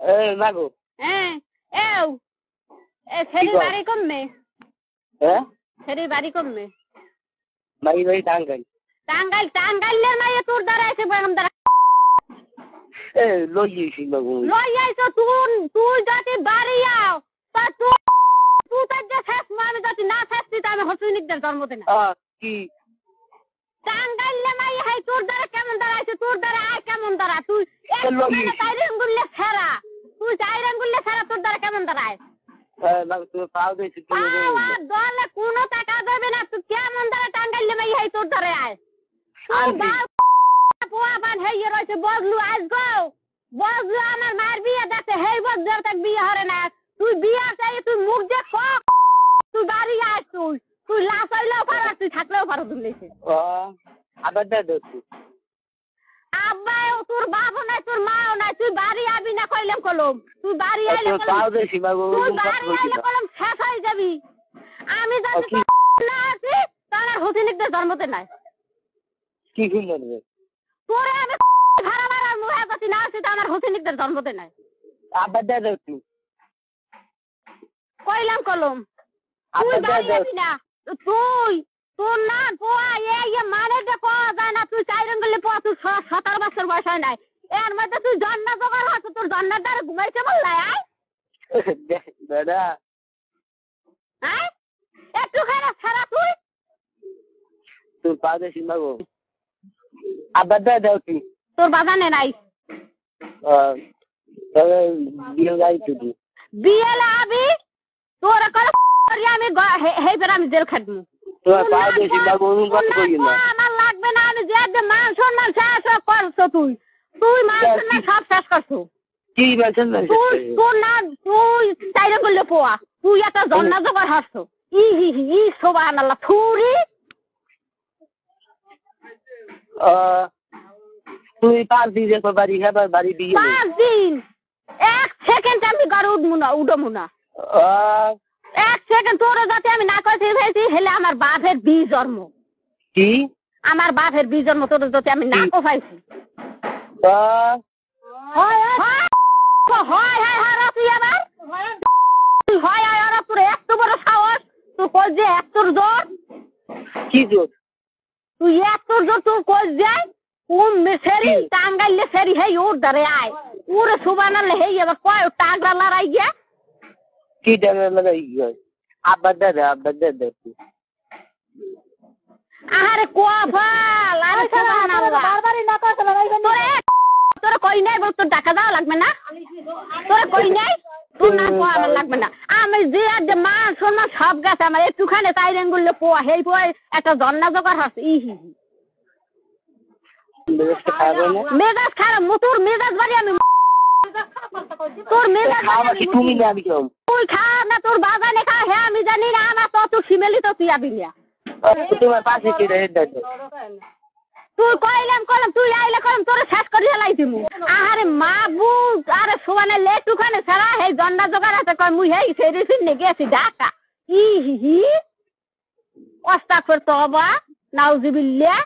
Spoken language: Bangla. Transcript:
মাগো এও সেরি বাড়ি কমবে সেরি বাড়ি কমবে বাড়ি বাড়ি টাঙ্গাইলের নাই তোর দ্বারা এসে বরম দ্বারা লইয়েছি মাগো লই আইছো তুই যদি বাড়ি আও তা তুই তো যে শেষ আমি যদি না শেষতি তা আমি হসুনিকদের জন্ম দেনা কি টাঙ্গাইলে নাই হাই তোর দ্বারা কেমন দ্বারা আছে তোর দ্বারা আয় কেমন দ্বারা তুই চাইরেঙ্গুলে ফেরা তুই চাইরেঙ্গুলে ফেরা তোর দ্বারা কেমন দ্বারা আয় তুমি পাও দিয়েছি দলে কোনো টাকা দেবে না তুই কেমন দ্বারা টাঙ্গাইলে নাই হাই তোর দ্বারা আয় পোয়া বান হয়ে রয়েছে বজলু আজ গো বজলু আমার মার বিয়ে দেখে হেই বজলু তাক বিয়ে হরে না তুই বিয়ে চাই তুই মুখ যে তুই বাড়ি আয় তুই লাশ হইলেও পার তুই থাকলেও পারো দুলেছে আবার দাদু আব্বাও তোর বাবা নাই তোর মাও নাই তুই বাড়ি আবি না কইলাম কলম তুই বাড়ি আইলে তুই বাড়ি আইলে কলম শেষ হয়ে যাবি আমি যদি না আছি তাহলে হোসেনিকদের জন্মতে নাই কি করবে তোরে আমি ভাড়া মারার মুহে যদি না আছি তাহলে হোসেনিকদের জন্মতে নাই আবার দাদু কইলাম কলম তুই বাড়ি আবি না তুই তোর না পোয়া এই মানে দেখো যায় না তুই চাইরঙ্গলে পোয়া তুই 17 বছর বয়স হয় নাই এর মধ্যে তুই জন্ম জোগাড় হচ্ছে তোর জন্মের দ্বারা ঘুমাইছে বললাই দাদা হ্যাঁ একটু খারাপ ছাড়া তুই পা দেছি মাগো আবার দাদু তুই তোর বাজানে নাই তবে বিয়ে যাইছি তুই বিয়েলে আবি তোর করে আমি হেই বের আমি জেল খাটবো তোমার পা দেছি মাগো কত কই না আমার লাগবে না আমি যে মান সম্মান শেষ করছো তুই মান সম্মান সব শেষ করছো কি বলছেন না তুই না তুই চাইরঙ্গলে পোয়া তুই একটা জন্ম জোগাড় হচ্ছ ই সুবহানাল্লাহ থুরি তুই 5 দিন একবার বাড়ি খাবার বাড়ি দিয়ে 5 দিন 1 সেকেন্ড আমি ঘরে উঠবো না 1 সেকেন্ড তোর যাতে আমি না করতে ভেবেছি হেলে আমার বাপের বি জন্ম কি আমার বাপের বি জন্ম তোর যাতে আমি না কোফাইছি হয় তুই আবার হয় আর তোর এত বড় সাহস তুই কই যে এত জোর কি জোর তুই এত জোর তুই কই যায় কোন মেসেরি টাঙ্গাইলে সেরি হেই ওর ধরে আয় ওরে সুবহানাল্লাহ হেই এবার কয় টাঙ্গা লড়াই গিয়া কি টাঙ্গা লড়াই গিয়া আবার দাদা আরে কোয়াফাল আরে সুবহানাল্লাহ বারবারই না কইছ না তোরে কই নাই বল তোর টাকা দাও লাগবে না তোরে কই নাই তোর না কোয়া আমার লাগবে না আমি যে মান সম্মান সব গেছে আমার একটুখানে চাইরেঙ্গুলে পোয়া হেই পোয়া একটা জন্না জোগাড় হচ্ছে মেজাজ খারাপ তোর মেজাজ বাড়ি আমি তোর মেজাজ তুমি না আমি কেউ তুই খা না তোর বাগানে খা হ্যাঁ আমি জানি না আমার তো শিমেলি তো তুই আবি না তোমার পাশে কি রে দাদু তুই কইলাম তুই আইলে কইলাম তোরে শেষ করিয়া লাই দিমু আরে মাবু আরে সোয়ানে লেটুখানে ছাড়া হেই জন্না জোগাড় আছে কই মুই হেই সেরি ফিরনে গেছি ঢাকা ই হি আস্তাগফির তওবা নাউজুবিল্লাহ